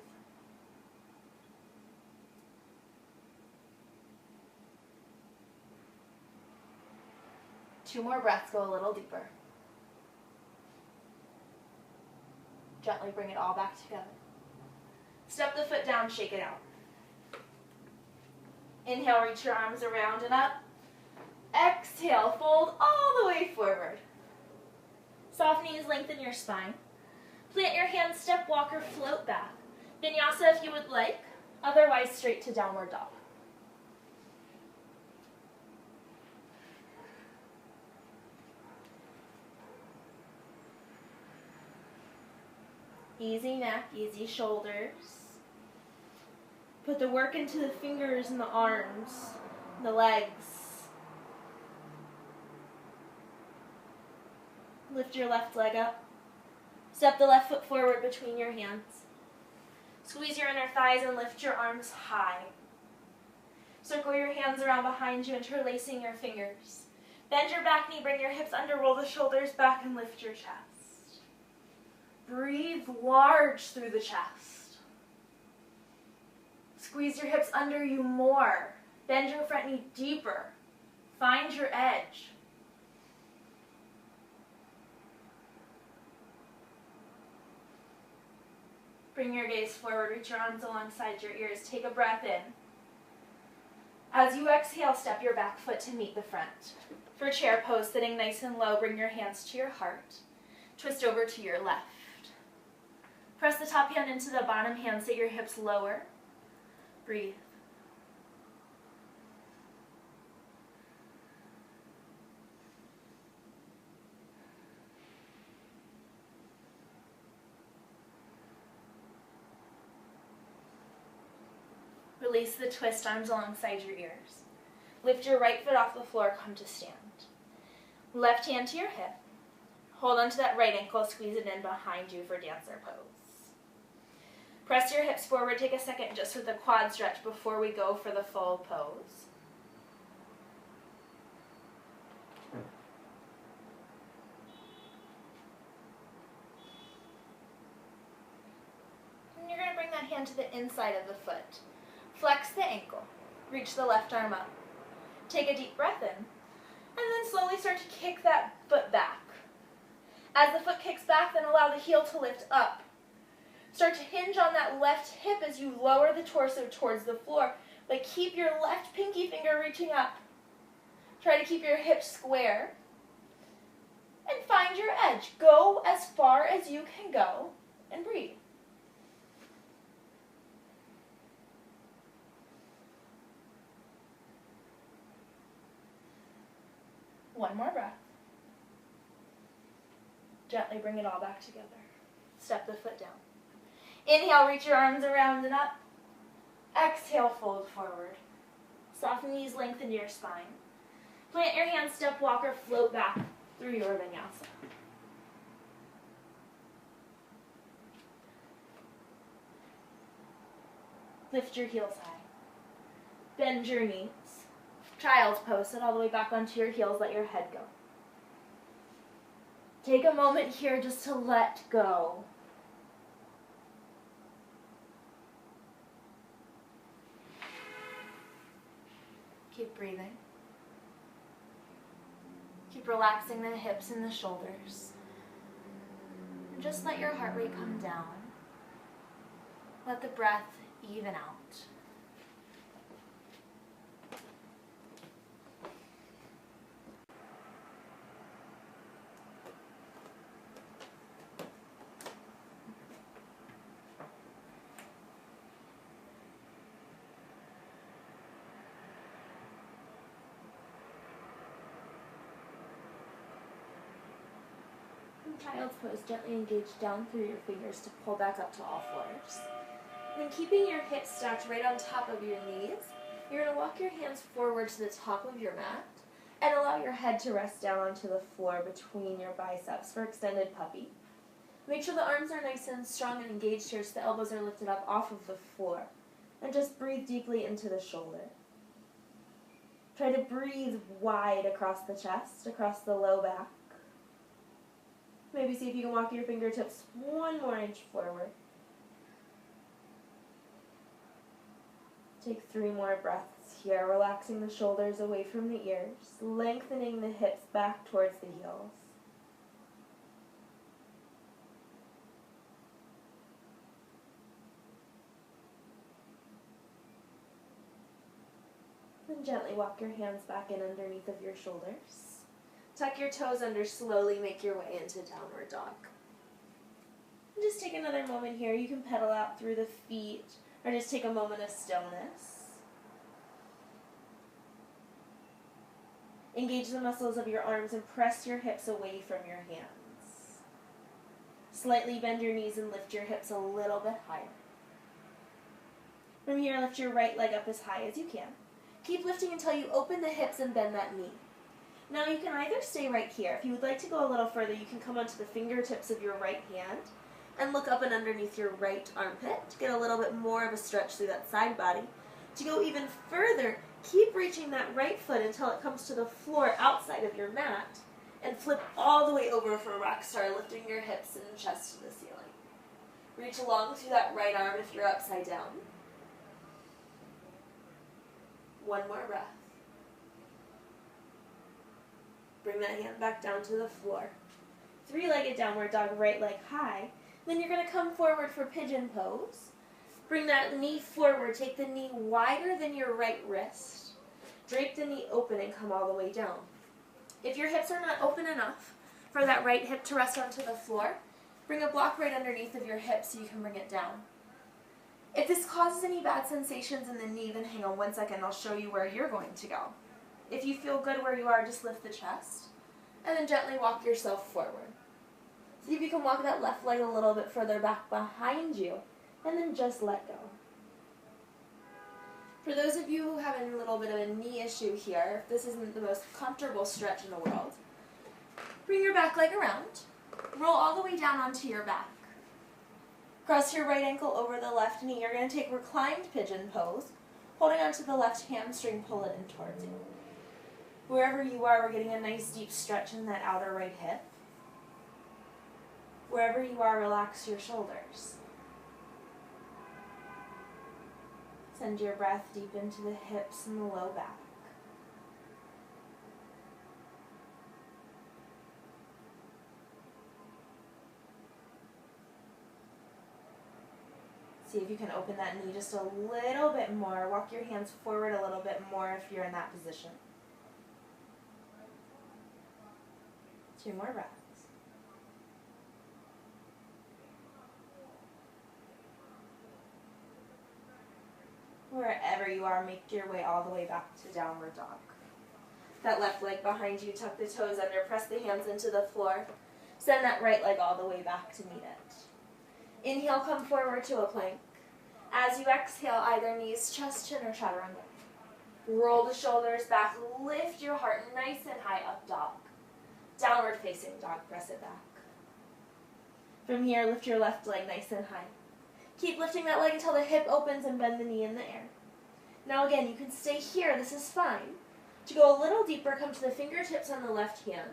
Two more breaths, go a little deeper. Gently bring it all back together. Step the foot down, shake it out. Inhale, reach your arms around and up. Exhale, fold all the way forward. Soft knees, lengthen your spine. Plant your hands, step, walk, or float back. Vinyasa if you would like, otherwise straight to downward dog. Easy neck, easy shoulders. Put the work into the fingers and the arms, the legs. Lift your left leg up. Step the left foot forward between your hands. Squeeze your inner thighs and lift your arms high. Circle your hands around behind you, interlacing your fingers. Bend your back knee, bring your hips under, roll the shoulders back, and lift your chest. Breathe large through the chest. Squeeze your hips under you more. Bend your front knee deeper. Find your edge. Bring your gaze forward, reach your arms alongside your ears. Take a breath in. As you exhale, step your back foot to meet the front. For chair pose, sitting nice and low, bring your hands to your heart. Twist over to your left. Press the top hand into the bottom hand, sit your hips lower. Breathe. Release the twist, arms alongside your ears. Lift your right foot off the floor, come to stand. Left hand to your hip. Hold onto that right ankle, squeeze it in behind you for dancer pose. Press your hips forward, take a second just with the quad stretch before we go for the full pose. And you're going to bring that hand to the inside of the foot. Flex the ankle. Reach the left arm up. Take a deep breath in. And then slowly start to kick that foot back. As the foot kicks back, then allow the heel to lift up. Start to hinge on that left hip as you lower the torso towards the floor, but keep your left pinky finger reaching up. Try to keep your hips square. And find your edge. Go as far as you can go and breathe. One more breath. Gently bring it all back together. Step the foot down. Inhale, reach your arms around and up. Exhale, fold forward. Soft knees, lengthen your spine. Plant your hands, step, walk, or float back through your vinyasa. Lift your heels high. Bend your knees. Child's pose, sit all the way back onto your heels, let your head go. Take a moment here just to let go. Keep breathing. Keep relaxing the hips and the shoulders. And just let your heart rate come down. Let the breath even out. Child's pose, gently engage down through your fingers to pull back up to all fours. And then keeping your hips stacked right on top of your knees, you're going to walk your hands forward to the top of your mat and allow your head to rest down onto the floor between your biceps for extended puppy. Make sure the arms are nice and strong and engaged here so the elbows are lifted up off of the floor. And just breathe deeply into the shoulder. Try to breathe wide across the chest, across the low back. Maybe see if you can walk your fingertips 1 more inch forward. Take 3 more breaths here, relaxing the shoulders away from the ears, lengthening the hips back towards the heels. Then gently walk your hands back in underneath of your shoulders. Tuck your toes under, slowly make your way into downward dog. And just take another moment here. You can pedal out through the feet or just take a moment of stillness. Engage the muscles of your arms and press your hips away from your hands. Slightly bend your knees and lift your hips a little bit higher. From here, lift your right leg up as high as you can. Keep lifting until you open the hips and bend that knee. Now you can either stay right here. If you would like to go a little further, you can come onto the fingertips of your right hand and look up and underneath your right armpit to get a little bit more of a stretch through that side body. To go even further, keep reaching that right foot until it comes to the floor outside of your mat and flip all the way over for rock star, lifting your hips and chest to the ceiling. Reach along through that right arm if you're upside down. 1 more breath. Bring that hand back down to the floor. 3-legged downward dog, right leg high. Then you're going to come forward for pigeon pose. Bring that knee forward. Take the knee wider than your right wrist. Drape the knee open and come all the way down. If your hips are not open enough for that right hip to rest onto the floor, bring a block right underneath of your hip so you can bring it down. If this causes any bad sensations in the knee, then hang on 1 second. I'll show you where you're going to go. If you feel good where you are, just lift the chest. And then gently walk yourself forward. See if you can walk that left leg a little bit further back behind you. And then just let go. For those of you who have a little bit of a knee issue here, if this isn't the most comfortable stretch in the world, bring your back leg around. Roll all the way down onto your back. Cross your right ankle over the left knee. You're going to take reclined pigeon pose. Holding onto the left hamstring, pull it in towards you. Wherever you are, we're getting a nice deep stretch in that outer right hip. Wherever you are, relax your shoulders. Send your breath deep into the hips and the low back. See if you can open that knee just a little bit more. Walk your hands forward a little bit more if you're in that position. 2 more breaths. Wherever you are, make your way all the way back to downward dog. That left leg behind you, tuck the toes under, press the hands into the floor. Send that right leg all the way back to meet it. Inhale, come forward to a plank. As you exhale, either knees, chest, chin, or chaturanga. Roll the shoulders back, lift your heart nice and high, up dog. Downward facing dog, press it back. From here, lift your left leg nice and high. Keep lifting that leg until the hip opens and bend the knee in the air. Now again, you can stay here, this is fine. To go a little deeper, come to the fingertips on the left hand.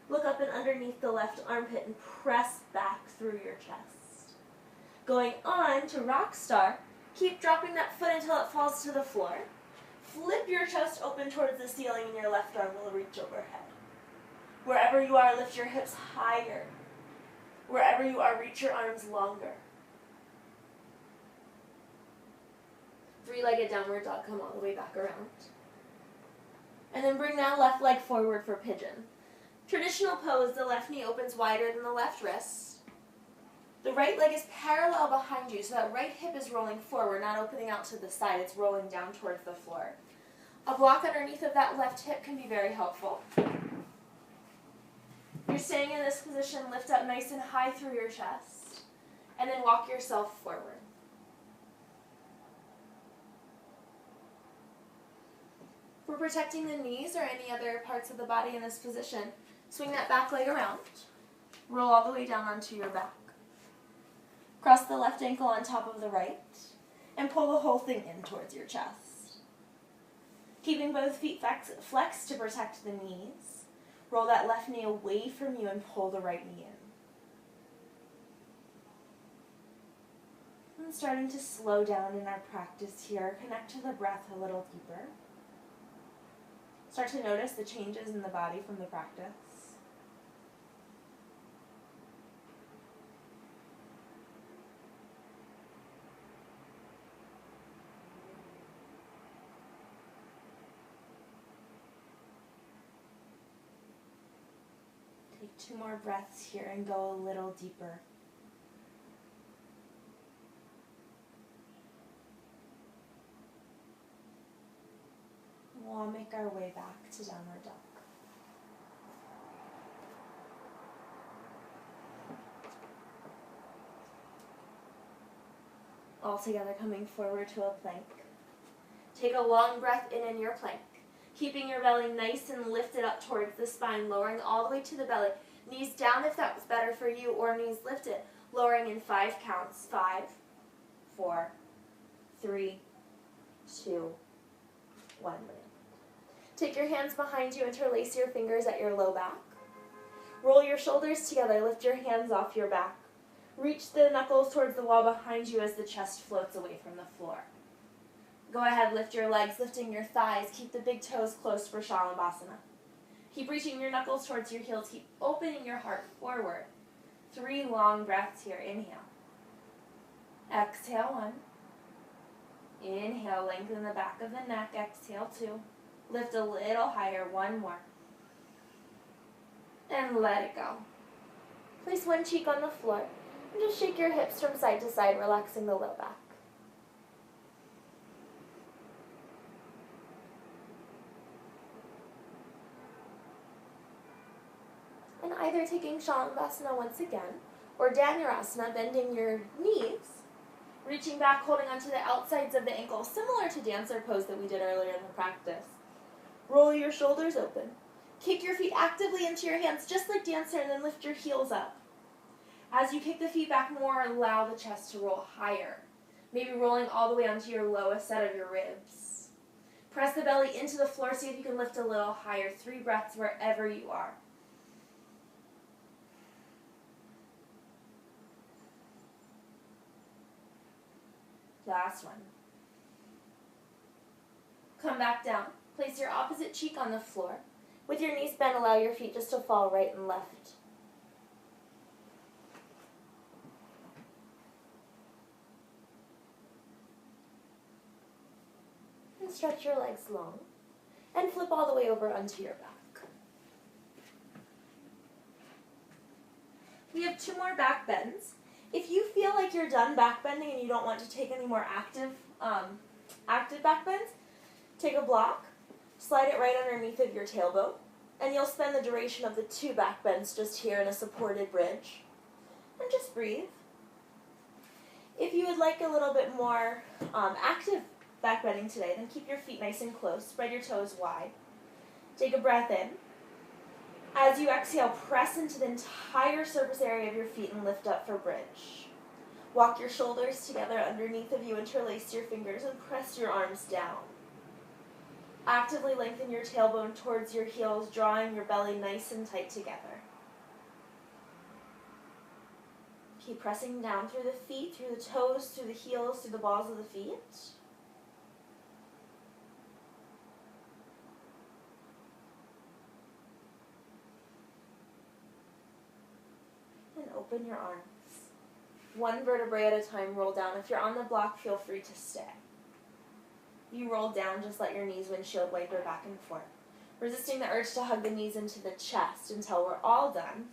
Look up and underneath the left armpit and press back through your chest. Going on to rock star, keep dropping that foot until it falls to the floor. Flip your chest open towards the ceiling and your left arm will reach overhead. Wherever you are, lift your hips higher. Wherever you are, reach your arms longer. 3-legged downward dog, come all the way back around. And then bring that left leg forward for pigeon. Traditional pose, the left knee opens wider than the left wrist. The right leg is parallel behind you, so that right hip is rolling forward, not opening out to the side. It's rolling down towards the floor. A block underneath of that left hip can be very helpful. You're staying in this position, lift up nice and high through your chest, and then walk yourself forward. If we're protecting the knees or any other parts of the body in this position, swing that back leg around. Roll all the way down onto your back. Cross the left ankle on top of the right and pull the whole thing in towards your chest. Keeping both feet flexed to protect the knees. Roll that left knee away from you and pull the right knee in. And starting to slow down in our practice here, connect to the breath a little deeper. Start to notice the changes in the body from the practice. Take 2 more breaths here and go a little deeper. We'll all make our way back to downward dog. All together coming forward to a plank. Take a long breath in your plank, keeping your belly nice and lifted up towards the spine, lowering all the way to the belly. Knees down if that was better for you, or knees lifted, lowering in 5 counts. 5, 4, 3, 2, 1. Take your hands behind you, interlace your fingers at your low back. Roll your shoulders together, lift your hands off your back. Reach the knuckles towards the wall behind you as the chest floats away from the floor. Go ahead, lift your legs, lifting your thighs. Keep the big toes close for Shalabhasana. Keep reaching your knuckles towards your heels. Keep opening your heart forward. 3 long breaths here. Inhale. Exhale, 1. Inhale, lengthen the back of the neck. Exhale, 2. Lift a little higher, 1 more. And let it go. Place one cheek on the floor and just shake your hips from side to side, relaxing the low back. And either taking Shalabhasana once again, or Dhanurasana, bending your knees, reaching back, holding onto the outsides of the ankles, similar to dancer pose that we did earlier in the practice. Roll your shoulders open. Kick your feet actively into your hands, just like dancer, and then lift your heels up. As you kick the feet back more, allow the chest to roll higher, maybe rolling all the way onto your lowest set of your ribs. Press the belly into the floor, see if you can lift a little higher. 3 breaths wherever you are. Last one. Come back down. Place your opposite cheek on the floor. With your knees bent, allow your feet just to fall right and left. And stretch your legs long. And flip all the way over onto your back. We have 2 more back bends. If you feel like you're done back bending and you don't want to take any more active back bends, take a block, slide it right underneath of your tailbone, and you'll spend the duration of the 2 back bends just here in a supported bridge. And just breathe. If you would like a little bit more active back bending today, then keep your feet nice and close. Spread your toes wide. Take a breath in. As you exhale, press into the entire surface area of your feet and lift up for bridge. Walk your shoulders together underneath of you, interlace your fingers, and press your arms down. Actively lengthen your tailbone towards your heels, drawing your belly nice and tight together. Keep pressing down through the feet, through the toes, through the heels, through the balls of the feet. And open your arms. 1 vertebrae at a time, roll down. If you're on the block, feel free to stay. You roll down, just let your knees windshield wiper back and forth, resisting the urge to hug the knees into the chest until we're all done.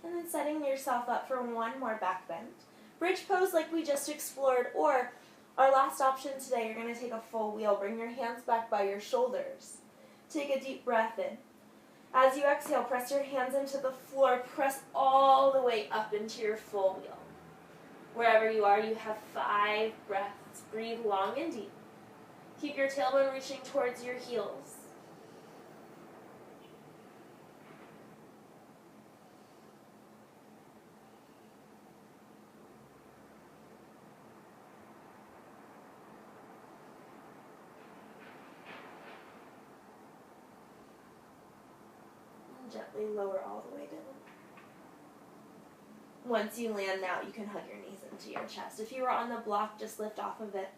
And then setting yourself up for 1 more back bend. Bridge pose like we just explored, or our last option today, you're going to take a full wheel. Bring your hands back by your shoulders. Take a deep breath in. As you exhale, press your hands into the floor. Press all the way up into your full wheel. Wherever you are, you have 5 breaths. Breathe long and deep. Keep your tailbone reaching towards your heels. Gently lower all the way down. Once you land now, you can hug your knees into your chest. If you were on the block, just lift off of it.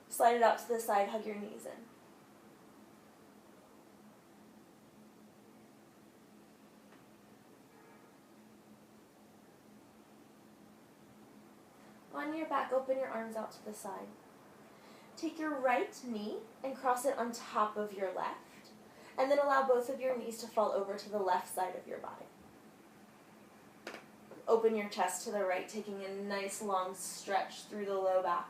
Slide it out to the side, hug your knees in. On your back, open your arms out to the side. Take your right knee and cross it on top of your left, and then allow both of your knees to fall over to the left side of your body. Open your chest to the right, taking a nice long stretch through the low back.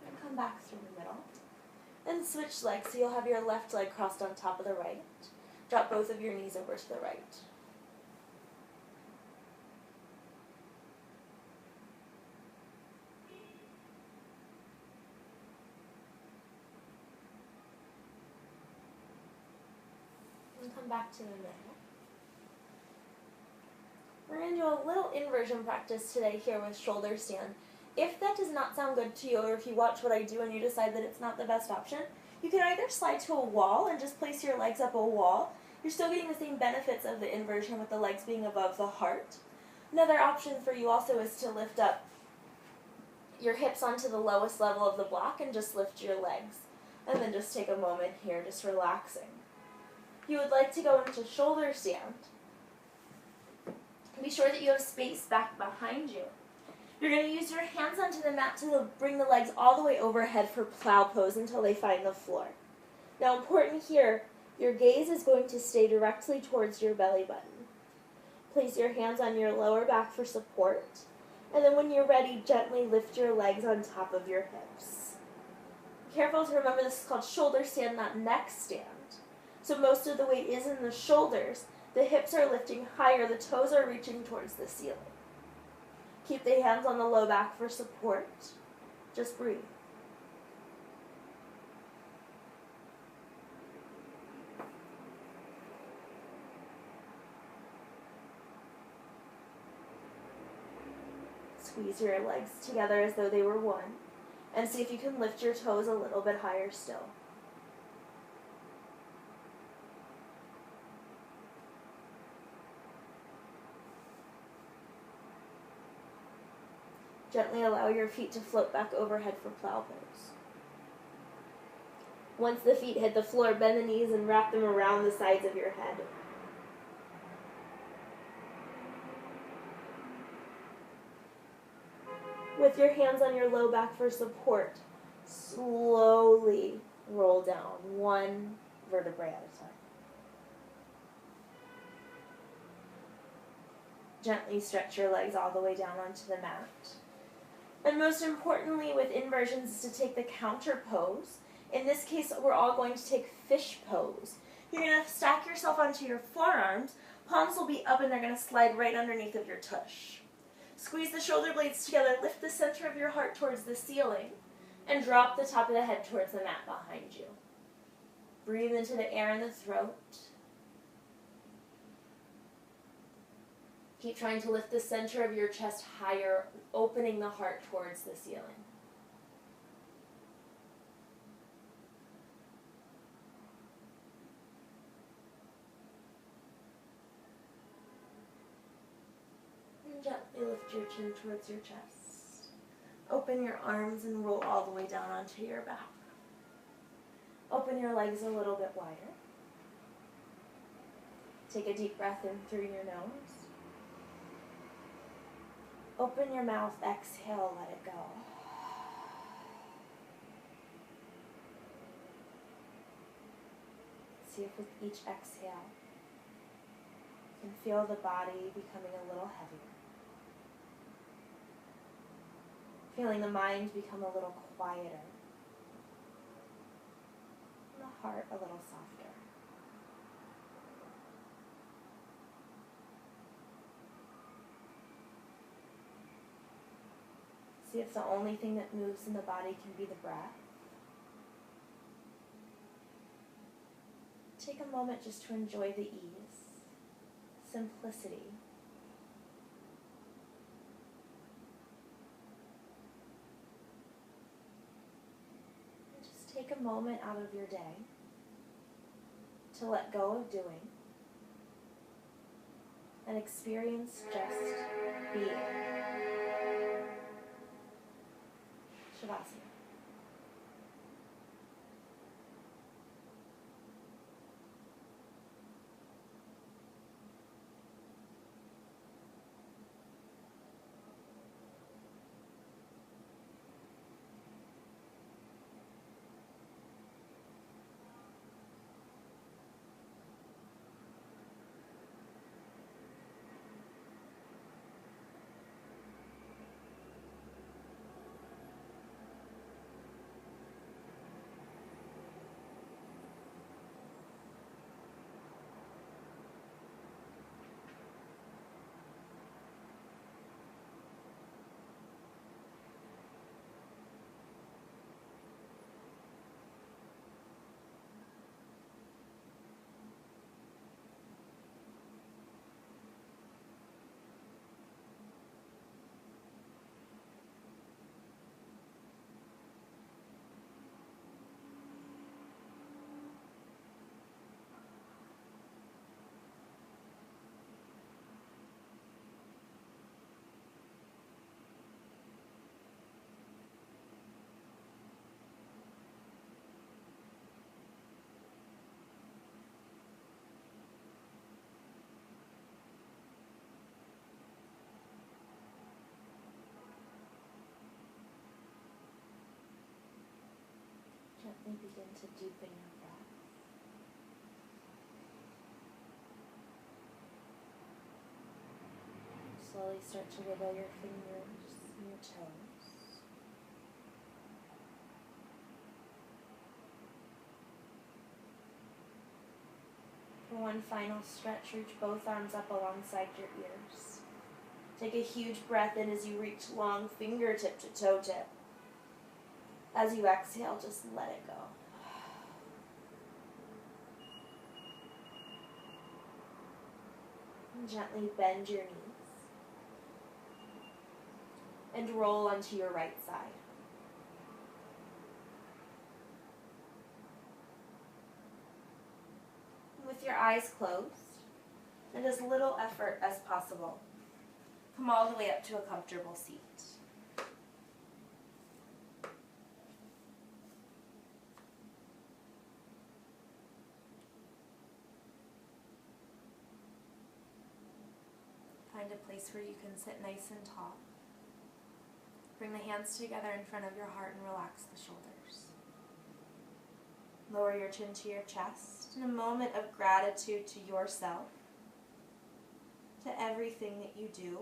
And come back through the middle. And switch legs, so you'll have your left leg crossed on top of the right. Drop both of your knees over to the right. And come back to the middle. We're going to do a little inversion practice today here with shoulder stand. If that does not sound good to you, or if you watch what I do and you decide that it's not the best option, you can either slide to a wall and just place your legs up a wall. You're still getting the same benefits of the inversion with the legs being above the heart. Another option for you also is to lift up your hips onto the lowest level of the block and just lift your legs. And then just take a moment here, just relaxing. If you would like to go into shoulder stand, be sure that you have space back behind you. You're going to use your hands onto the mat to bring the legs all the way overhead for plow pose until they find the floor. Now, important here, your gaze is going to stay directly towards your belly button. Place your hands on your lower back for support, and then when you're ready, gently lift your legs on top of your hips. Be careful to remember this is called shoulder stand, not neck stand. So most of the weight is in the shoulders. The hips are lifting higher, the toes are reaching towards the ceiling. Keep the hands on the low back for support. Just breathe. Squeeze your legs together as though they were one, and see if you can lift your toes a little bit higher still. Gently allow your feet to float back overhead for plow pose. Once the feet hit the floor, bend the knees and wrap them around the sides of your head. With your hands on your low back for support, slowly roll down, one vertebrae at a time. Gently stretch your legs all the way down onto the mat. And most importantly with inversions is to take the counter pose. In this case, we're all going to take fish pose. You're going to stack yourself onto your forearms. Palms will be up and they're going to slide right underneath of your tush. Squeeze the shoulder blades together, lift the center of your heart towards the ceiling, and drop the top of the head towards the mat behind you. Breathe into the air in the throat. Keep trying to lift the center of your chest higher, opening the heart towards the ceiling. And gently lift your chin towards your chest. Open your arms and roll all the way down onto your back. Open your legs a little bit wider. Take a deep breath in through your nose. Open your mouth, exhale, let it go. See if with each exhale, you can feel the body becoming a little heavier. Feeling the mind become a little quieter. And the heart a little softer. See if the only thing that moves in the body can be the breath. Take a moment just to enjoy the ease, simplicity, take a moment out of your day to let go of doing and experience just being. Shavasana. Gently begin to deepen your breath. Slowly start to wiggle your fingers and your toes. For one final stretch, reach both arms up alongside your ears. Take a huge breath in as you reach long fingertip to toe tip. As you exhale, just let it go. And gently bend your knees. And roll onto your right side. With your eyes closed, and as little effort as possible, come all the way up to a comfortable seat. Find a place where you can sit nice and tall. Bring the hands together in front of your heart and relax the shoulders. Lower your chin to your chest in a moment of gratitude to yourself, to everything that you do,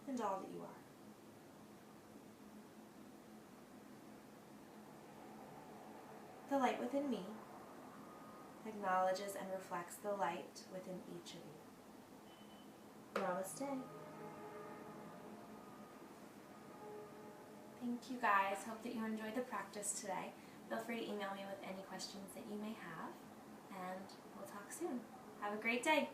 and all that you are. The light within me acknowledges and reflects the light within each of you. Namaste. Thank you guys. Hope that you enjoyed the practice today. Feel free to email me with any questions that you may have, and we'll talk soon. Have a great day.